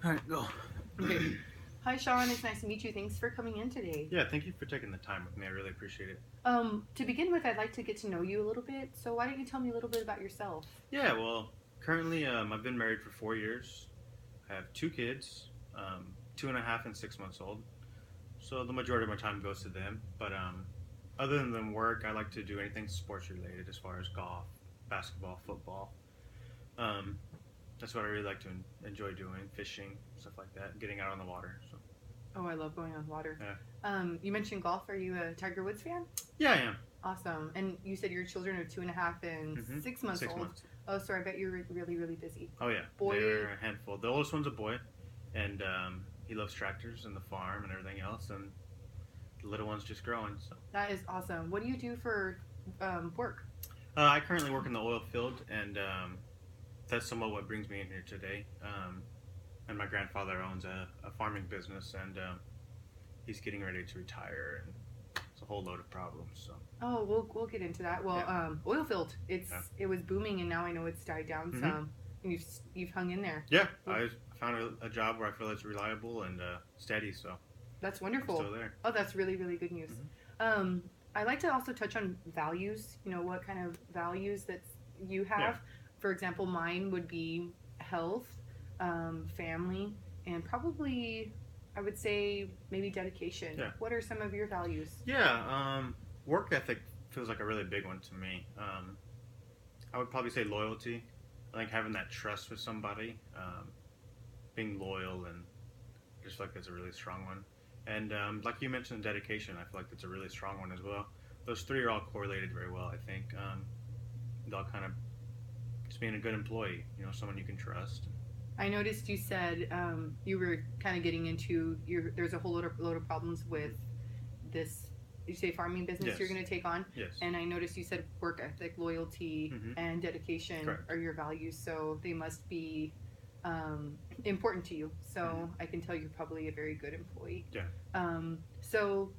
All right, go. Okay. Hi, Sean. It's nice to meet you. Thanks for coming in today. Yeah, thank you for taking the time with me. I really appreciate it. To begin with, I'd like to get to know you a little bit. So, why don't you tell me a little bit about yourself? Yeah, well, currently I've been married for 4 years. I have two kids, 2.5 and 6 months old. So the majority of my time goes to them. But other than work, I like to do anything sports related, as far as golf, basketball, football. Um, that's what I really like to enjoy doing: fishing, stuff like that, getting out on the water. So Oh, I love going on water. yeah, You mentioned golf. Are you a Tiger Woods fan? yeah, I am. Awesome. And you said your children are 2.5 and Mm-hmm. 6 months Six old. months. Oh, so I bet you're really, really busy. Oh yeah, Boy, they're a handful. The oldest one's a boy, and he loves tractors and the farm and everything else, and the little one's just growing. So that is awesome. What do you do for work? I currently work in the oil field, and that's somewhat what brings me in here today. And my grandfather owns a farming business, and he's getting ready to retire, and it's a whole load of problems. So Oh, we'll get into that. Well, yeah, oil field. yeah, It was booming, and now I know it's died down mm-hmm. some. And you've hung in there. Yeah. Well, I found a job where I feel it's reliable and steady, so that's I'm still wonderful. there. Oh, that's really really good news. Mm-hmm. Um, I like to also touch on values. You know what kind of values that you Yeah, have. For example, mine would be health, family, and probably I would say maybe dedication. yeah. What are some of your values? Yeah, work ethic feels like a really big one to me. I would probably say loyalty. I think having that trust with somebody, being loyal, and I just feel like that's a really strong one. And like you mentioned, dedication, I feel like that's a really strong one as well. Those three are all correlated very well, I think. They all kind of just being a good employee, someone you can trust. I noticed you said you were kind of getting into your. There's a whole load of problems with this. You say farming business you're Yes, going to take on, yes. and I noticed you said work ethic, loyalty, Mm-hmm. and dedication Correct. are your values. So they must be important to you. Mm-hmm. So I can tell you're probably a very good employee. Yeah. So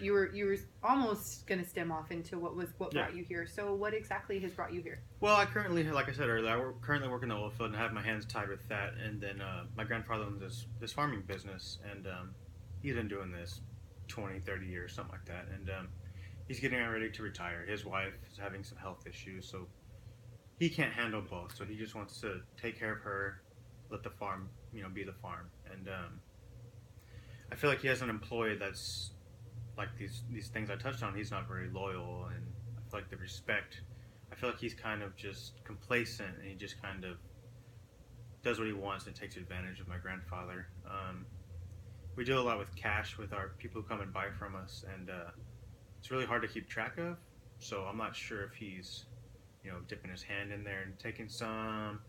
you were almost going to stem off into what Yeah. brought you here. So what exactly has brought you here? Well, I currently, like I said earlier, currently work in the oil field and have my hands tied with that. And then my grandfather owns this farming business, and he's been doing this 20, 30 years, something like that. And he's getting ready to retire. His wife is having some health issues, so he can't handle both. So he just wants to take care of her, let the farm, be the farm. And I feel like he has an employee that's like these things I touched on. He's not very loyal, and I feel like the respect. I feel like he's kind of just complacent, and he just kind of does what he wants and takes advantage of my grandfather. We deal a lot with cash with our people who come and buy from us, and it's really hard to keep track of. So I'm not sure if he's, dipping his hand in there and taking some.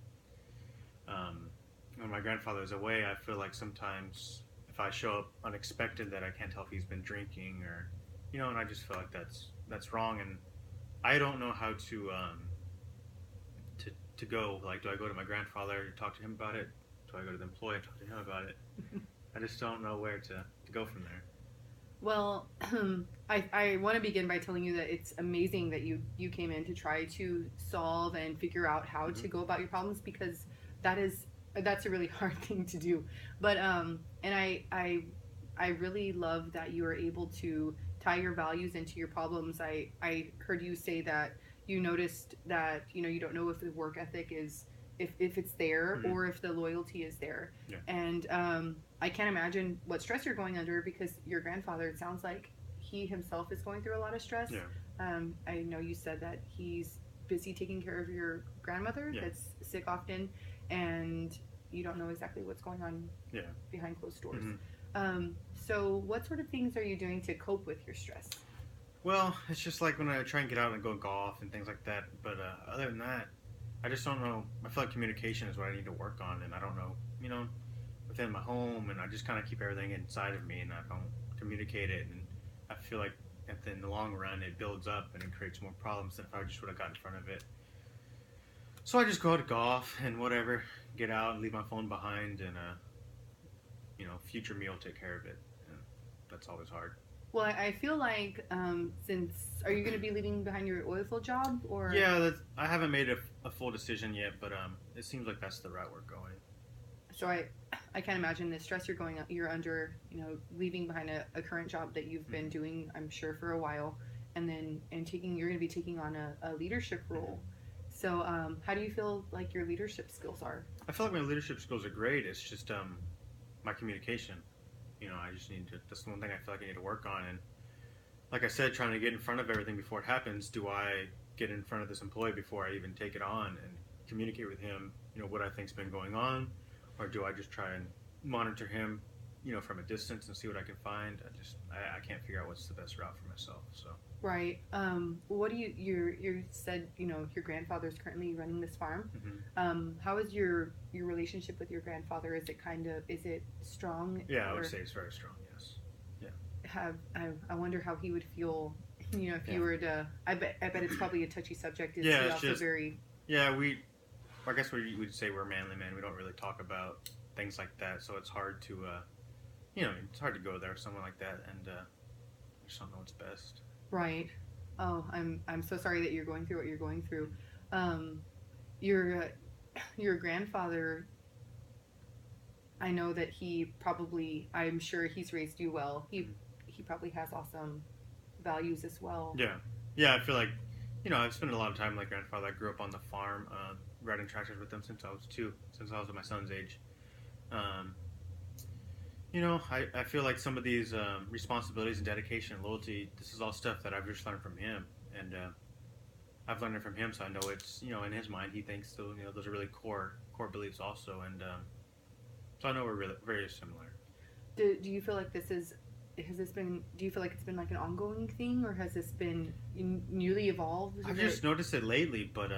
When my grandfather is away, I feel like sometimes if I show up unexpected, that I can't tell if he's been drinking or, and I just feel like that's wrong, and I don't know how to go. Like, do I go to my grandfather and talk to him about it? Do I go to the employee and talk to him about it? I just don't know where to go from there. Well, I want to begin by telling you that it's amazing that you came in to try to solve and figure out how Mm-hmm. to go about your problems because that's a really hard thing to do. But and I really love that you are able to tie your values into your problems. I heard you say that you noticed that you don't know if the work ethic is if it's there Mm-hmm. or if the loyalty is there. Yeah. And I can't imagine what stress you're going under because your grandfather, it sounds like he himself is going through a lot of stress. Yeah. I know you said that he's busy taking care of your grandmother Yeah. that's sick often, and you don't know exactly what's going on Yeah. behind closed doors. Mm-hmm. So, what sort of things are you doing to cope with your stress? Well, it's just like when I try and get out and go golf and things like that. But other than that, I just don't know. I feel like communication is what I need to work on, and I don't know, within my home, and I just kind of keep everything inside of me, and I don't communicate it. And I feel like in the long run, it builds up and it creates more problems than if I just would have got in front of it. So I just go to golf and whatever, get out and leave my phone behind, and future me will take care of it. And that's always hard. Well, I feel like since are you going to be leaving behind your oil field job or? Yeah, I haven't made a full decision yet, but it seems like that's the route we're going. So I can't imagine the stress you're under, leaving behind a current job that you've been doing, I'm sure, for a while, and then you're going to be taking on a leadership role. So, how do you feel like your leadership skills are? I feel like my leadership skills are great. It's just my communication. I just need to. That's the one thing I feel like I need to work on. And like I said, trying to get in front of everything before it happens. Do I get in front of this employee before I even take it on and communicate with him? What I think's been going on, or do I just try and monitor him, from a distance and see what I can find? I can't figure out what's the best route for myself. So. Right. What do you said, your grandfather's currently running this farm. Mm-hmm. How is your relationship with your grandfather? Is it strong? Yeah, I would say it's very strong. Yes. Yeah. I wonder how he would feel, if you were to. I bet it's probably a touchy subject. Is yeah, he it's also just, very? Yeah, I guess we'd say we're manly men. We don't really talk about things like that, so it's hard to, it's hard to go there with someone like that, and I just don't know what's best. Right. Oh, I'm so sorry that you're going through what you're going through. Your grandfather. I know that I'm sure he's raised you well. He probably has awesome values as well. Yeah. I feel like, I've spent a lot of time with my grandfather. I grew up on the farm, riding tractors with him since I was 2, since I was my son's age. I feel like some of these responsibilities and dedication and loyalty, this is all stuff that I've just learned from him. And I've learned it from him, so I know it's, in his mind, he thinks those are really core beliefs also. And so I know we're really very similar. Do you feel like do you feel like it's been like an ongoing thing, or has this been newly evolved? I've just noticed it lately, but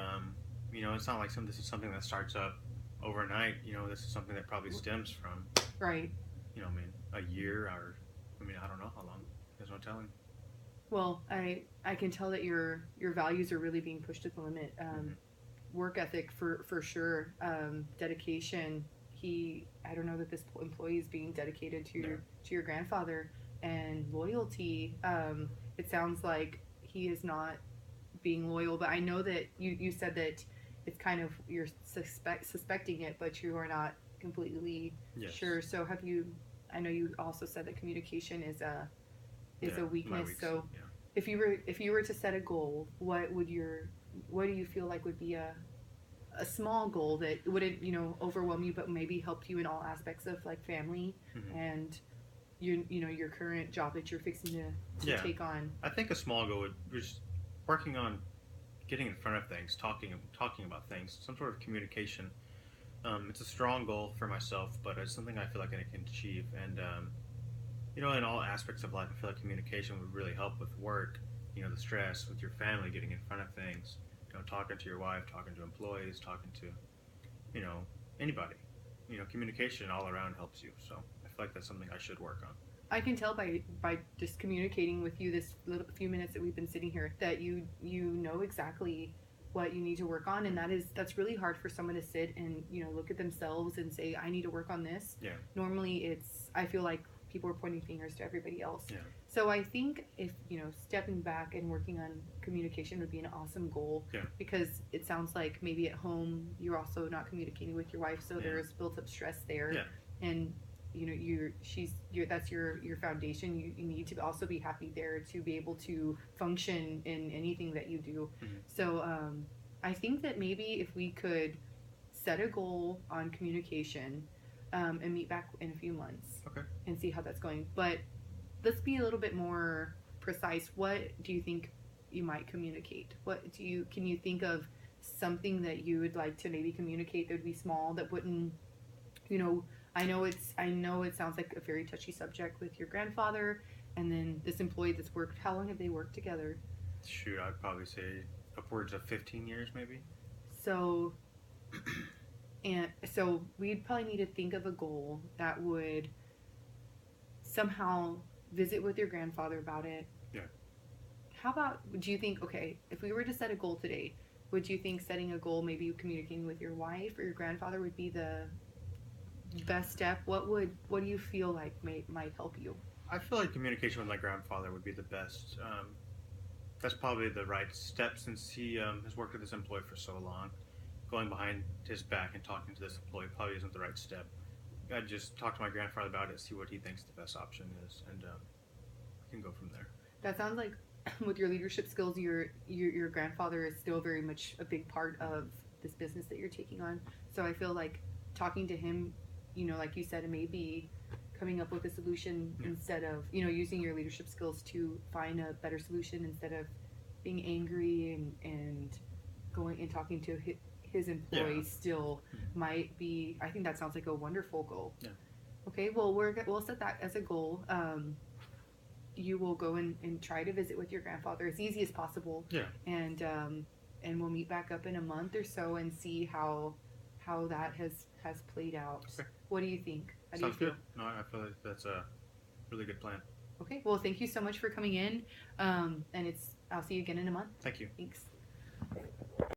it's not like this is something that starts up overnight. This is something that probably stems from right. A year, or I don't know how long. There's no telling. Well, I can tell that your values are really being pushed to the limit. Work ethic for sure. Dedication. I don't know that this employee is being dedicated to your grandfather, and loyalty. It sounds like he is not being loyal, but I know that you said that it's kind of you're suspecting it, but you are not completely sure. So have you? I know you also said that communication is a weakness. So if you were to set a goal, what do you feel like would be a small goal that wouldn't overwhelm you, but maybe help you in all aspects of like family and your current job that you're fixing to take on? I think a small goal would just working on getting in front of things, talking about things, some sort of communication. It's a strong goal for myself, but it's something I feel like I can achieve. And in all aspects of life, I feel like communication would really help with work. The stress with your family, getting in front of things. Talking to your wife, talking to employees, talking to, anybody. Communication all around helps you. So I feel like that's something I should work on. I can tell by just communicating with you this few minutes that we've been sitting here that you know exactly what you need to work on, and that's really hard for someone to sit and look at themselves and say, I need to work on this. Yeah. Normally I feel like people are pointing fingers to everybody else. Yeah. So I think if stepping back and working on communication would be an awesome goal. Yeah. Because it sounds like maybe at home you're also not communicating with your wife, so there's built up stress there. Yeah. And that's your foundation. You need to also be happy there to be able to function in anything that you do. So I think that maybe if we could set a goal on communication and meet back in a few months and see how that's going. But let's be a little bit more precise. What do you think you might communicate? Can you think of something that you would like to maybe communicate that would be small, that wouldn't, I know it sounds like a very touchy subject with your grandfather, and then this employee that's worked. How long have they worked together? Shoot, I'd probably say upwards of 15 years, maybe. So we'd probably need to think of a goal that would somehow visit with your grandfather about it. Yeah. How about, do you think, if we were to set a goal today, would you think setting a goal, maybe communicating with your wife or your grandfather, would be the best step? What do you feel like might help you? I feel like communication with my grandfather would be the best. That's probably the right step, since he has worked with this employee for so long. Going behind his back and talking to this employee probably isn't the right step. I just talk to my grandfather about it, see what he thinks the best option is, and we can go from there. That sounds like with your leadership skills, your grandfather is still very much a big part of this business that you're taking on. So I feel like talking to him, like you said, it may be coming up with a solution Yeah. instead of using your leadership skills to find a better solution instead of being angry and going and talking to his employees still might be. I think that sounds like a wonderful goal. Yeah. Okay, well we'll set that as a goal. You will go and try to visit with your grandfather as easy as possible. Yeah. And we'll meet back up in a month or so and see how that has played out. Okay. What do you think? How do Sounds you feel? good. No, I feel like that's a really good plan. Okay. Well, thank you so much for coming in. And I'll see you again in a month. Thank you. Thanks.